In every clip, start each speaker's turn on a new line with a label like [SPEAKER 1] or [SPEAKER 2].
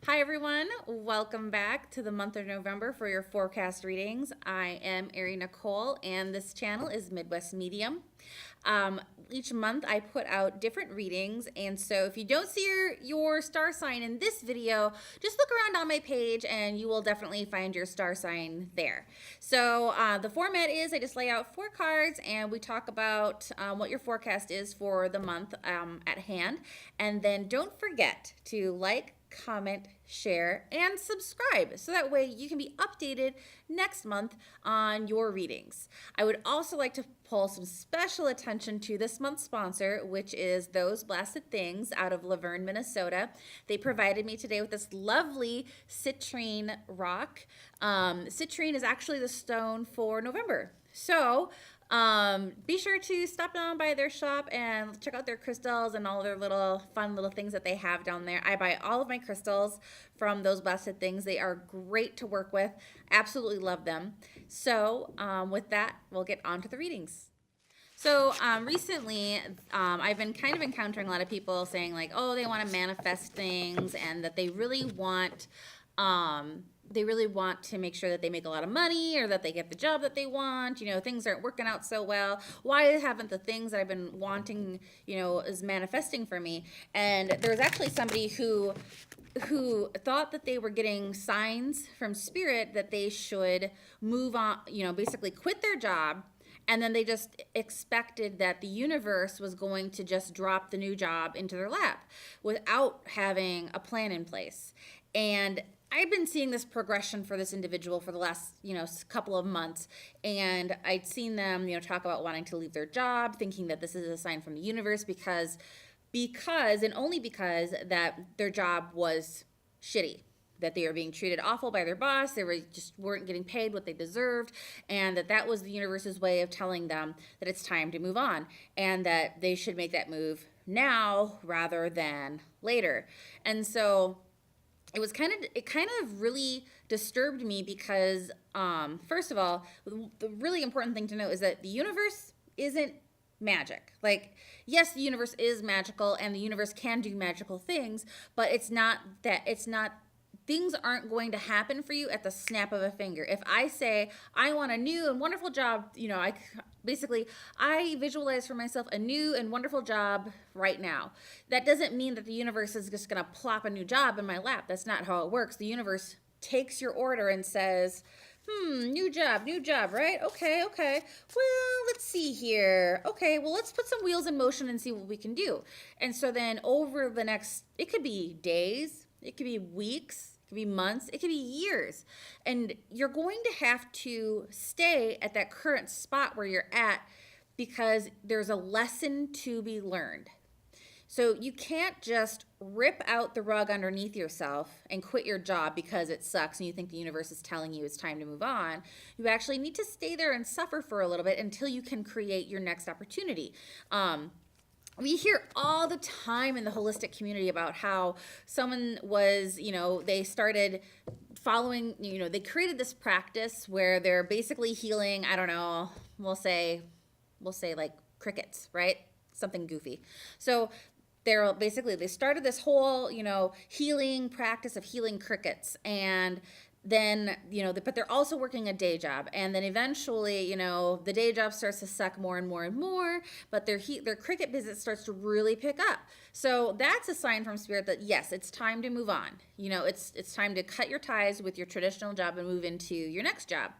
[SPEAKER 1] Hi, everyone. Welcome back to the month of November for your forecast readings. I am Ari Nicole, and this channel is Midwest Medium. Each month, I put out different readings, and so if you don't see your star sign in this video, just look around on my page, and you will definitely find your star sign there. So the format is I just lay out 4 cards, and we talk about what your forecast is for the month at hand, and then don't forget to like, comment, share, and subscribe so that way you can be updated next month on your readings. I would also like to pull some special attention to this month's sponsor, which is Those Blasted Things out of Laverne, Minnesota. They provided me today with this lovely citrine rock. Citrine is actually the stone for November. So be sure to stop down by their shop and check out their crystals and all their little fun little things that they have down there. I buy all of my crystals from Those Blasted Things. They are great to work with. Absolutely love them. So with that, we'll get on to the readings. So recently, I've been kind of encountering a lot of people saying like, oh, they want to manifest things and that they really want to make sure that they make a lot of money or that they get the job that they want. You know, things aren't working out so well. Why haven't the things that I've been wanting, is manifesting for me? And there was actually somebody who thought that they were getting signs from spirit that they should move on, basically quit their job. And then they just expected that the universe was going to just drop the new job into their lap without having a plan in place. And I've been seeing this progression for this individual for the last, couple of months. And I'd seen them, talk about wanting to leave their job, thinking that this is a sign from the universe because and only because that their job was shitty, that they were being treated awful by their boss, weren't getting paid what they deserved, and that was the universe's way of telling them that it's time to move on and that they should make that move now rather than later. And so it kind of really disturbed me because first of all, the really important thing to know is that the universe isn't magic. Like, yes, the universe is magical and the universe can do magical things, but things aren't going to happen for you at the snap of a finger. If I say I want a new and wonderful job, I visualize for myself a new and wonderful job right now. That doesn't mean that the universe is just going to plop a new job in my lap. That's not how it works. The universe takes your order and says, new job, right? Okay. Well, let's see here. Okay, well, let's put some wheels in motion and see what we can do. And so then over the next, it could be days, it could be weeks, it could be months, it could be years. And you're going to have to stay at that current spot where you're at because there's a lesson to be learned. So you can't just rip out the rug underneath yourself and quit your job because it sucks and you think the universe is telling you it's time to move on. You actually need to stay there and suffer for a little bit until you can create your next opportunity. We hear all the time in the holistic community about how someone was, they started following, they created this practice where they're basically healing, I don't know, we'll say like crickets, right? Something goofy. So they started this whole, healing practice of healing crickets. And then, but they're also working a day job. And then eventually, the day job starts to suck more and more and more, but their cricket business starts to really pick up. So that's a sign from spirit that, yes, it's time to move on. It's time to cut your ties with your traditional job and move into your next job.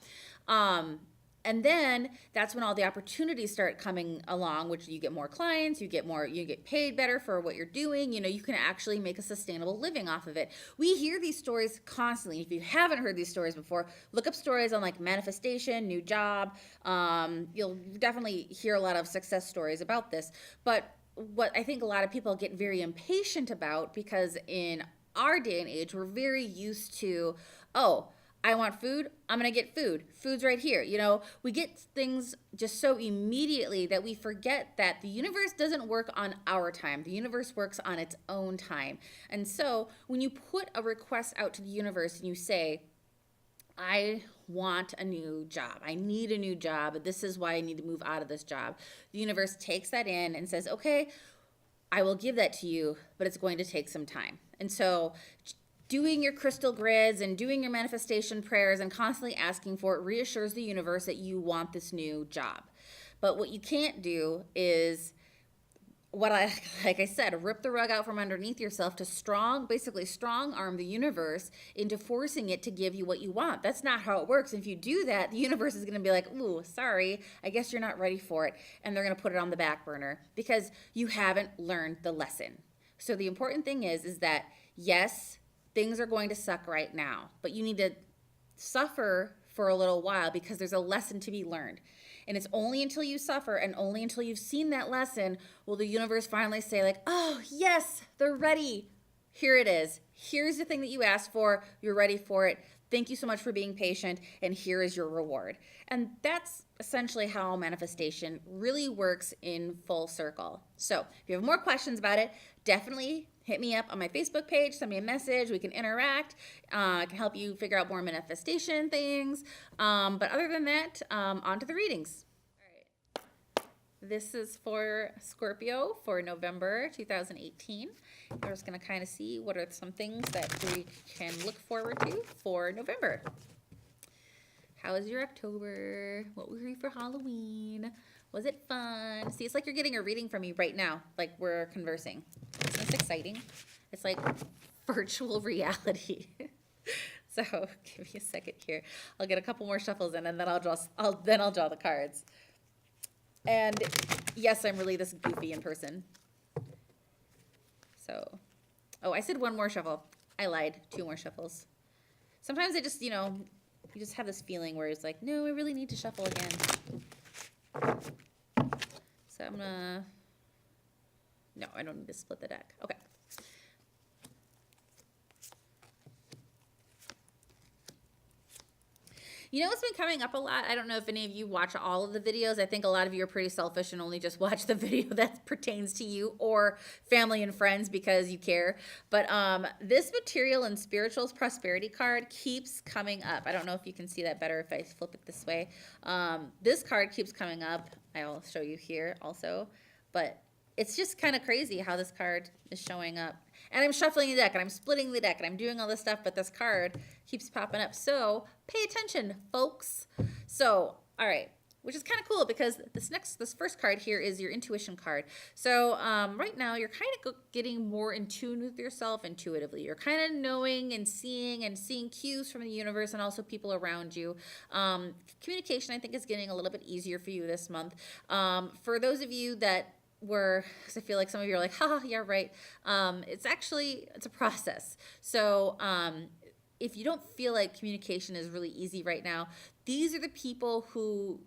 [SPEAKER 1] And then that's when all the opportunities start coming along, which you get more clients, you get paid better for what you're doing. You can actually make a sustainable living off of it. We hear these stories constantly. If you haven't heard these stories before, look up stories on like manifestation, new job. You'll definitely hear a lot of success stories about this. But what I think a lot of people get very impatient about, because in our day and age, we're very used to, I want food, I'm going to get food. Food's right here. We get things just so immediately that we forget that the universe doesn't work on our time. The universe works on its own time. And so when you put a request out to the universe and you say, I want a new job. I need a new job. This is why I need to move out of this job. The universe takes that in and says, okay, I will give that to you, but it's going to take some time. And so doing your crystal grids and doing your manifestation prayers and constantly asking for it reassures the universe that you want this new job. But what you can't do is like I said, rip the rug out from underneath yourself to basically strong arm the universe into forcing it to give you what you want. That's not how it works. If you do that, the universe is going to be like, ooh, sorry, I guess you're not ready for it. And they're going to put it on the back burner because you haven't learned the lesson. So the important thing is that yes, things are going to suck right now, but you need to suffer for a little while because there's a lesson to be learned. And it's only until you suffer and only until you've seen that lesson will the universe finally say like, oh, yes, they're ready. Here it is. Here's the thing that you asked for. You're ready for it. Thank you so much for being patient. And here is your reward. And that's essentially how manifestation really works in full circle. So if you have more questions about it, definitely hit me up on my Facebook page, send me a message, we can interact. I can help you figure out more manifestation things. But other than that, on to the readings. All right. This is for Scorpio for November 2018. We're just going to kind of see what are some things that we can look forward to for November. How was your October? What were you for Halloween? Was it fun? See, it's like you're getting a reading from me right now, like we're conversing. Isn't this exciting? It's like virtual reality. So give me a second here. I'll get a couple more shuffles in, and then I'll draw the cards. And yes, I'm really this goofy in person. So, oh, I said one more shuffle. I lied. 2 more shuffles. Sometimes I just, you just have this feeling where it's like, no, I really need to shuffle again. So I'm gonna, no, I don't need to split the deck. Okay. You know what's been coming up a lot? I don't know if any of you watch all of the videos. I think a lot of you are pretty selfish and only just watch the video that pertains to you or family and friends because you care. But this material and spirituals prosperity card keeps coming up. I don't know if you can see that better if I flip it this way. This card keeps coming up. I'll show you here also. But it's just kind of crazy how this card is showing up. And I'm shuffling the deck, and I'm splitting the deck, and I'm doing all this stuff, but this card keeps popping up. So pay attention, folks. So, all right, which is kind of cool because this first card here is your intuition card. So right now, you're kind of getting more in tune with yourself intuitively. You're kind of knowing and seeing cues from the universe and also people around you. Communication, I think, is getting a little bit easier for you this month. For those of you that because I feel like some of you are like, haha, yeah, right. It's a process. So if you don't feel like communication is really easy right now, these are the people who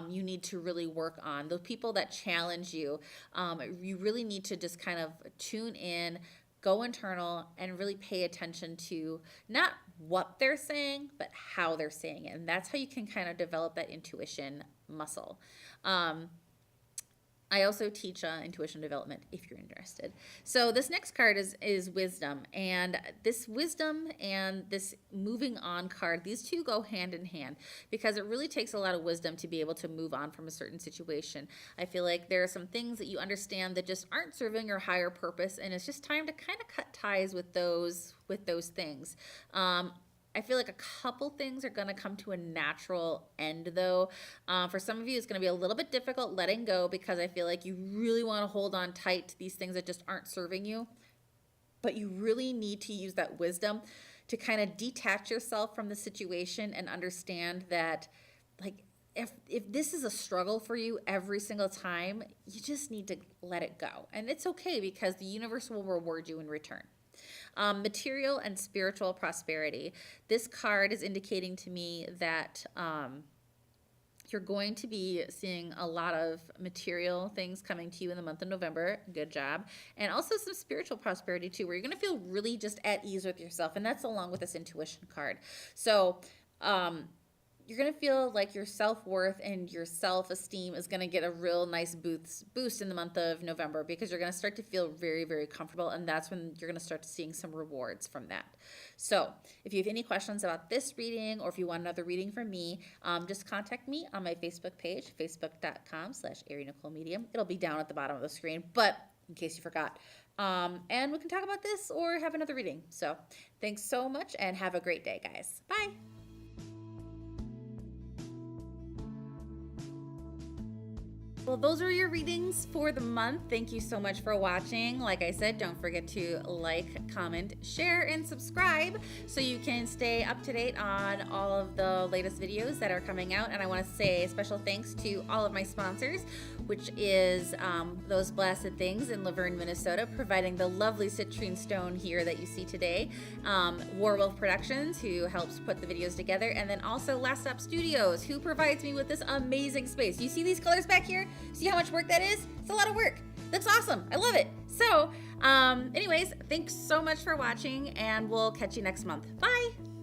[SPEAKER 1] you need to really work on. The people that challenge you. You really need to just kind of tune in, go internal, and really pay attention to not what they're saying, but how they're saying it. And that's how you can kind of develop that intuition muscle. I also teach intuition development if you're interested. So this next card is wisdom. And this wisdom and this moving on card, these two go hand in hand because it really takes a lot of wisdom to be able to move on from a certain situation. I feel like there are some things that you understand that just aren't serving your higher purpose, and it's just time to kind of cut ties with those things. I feel like a couple things are going to come to a natural end, though. For some of you, it's going to be a little bit difficult letting go because I feel like you really want to hold on tight to these things that just aren't serving you. But you really need to use that wisdom to kind of detach yourself from the situation and understand that, like, if this is a struggle for you every single time, you just need to let it go. And it's okay because the universe will reward you in return. Material and spiritual prosperity. This card is indicating to me that you're going to be seeing a lot of material things coming to you in the month of November. Good job. And also some spiritual prosperity too, where you're going to feel really just at ease with yourself. And that's along with this intuition card. So, you're going to feel like your self-worth and your self-esteem is going to get a real nice boost in the month of November because you're going to start to feel very, very comfortable, and that's when you're going to start seeing some rewards from that. So if you have any questions about this reading or if you want another reading from me, just contact me on my Facebook page, facebook.com/ArieNicoleMedium. It'll be down at the bottom of the screen, but in case you forgot, And we can talk about this or have another reading. So thanks so much and have a great day, guys. Bye. Well, those are your readings for the month. Thank you so much for watching. Like I said, don't forget to like, comment, share, and subscribe so you can stay up to date on all of the latest videos that are coming out. And I want to say a special thanks to all of my sponsors, which is Those Blasted Things in Laverne, Minnesota, providing the lovely citrine stone here that you see today. Warwolf Productions, who helps put the videos together. And then also Last Stop Studios, who provides me with this amazing space. You see these colors back here? See how much work that is? It's a lot of work. That's awesome. I love it. So anyways, thanks so much for watching, and we'll catch you next month. Bye.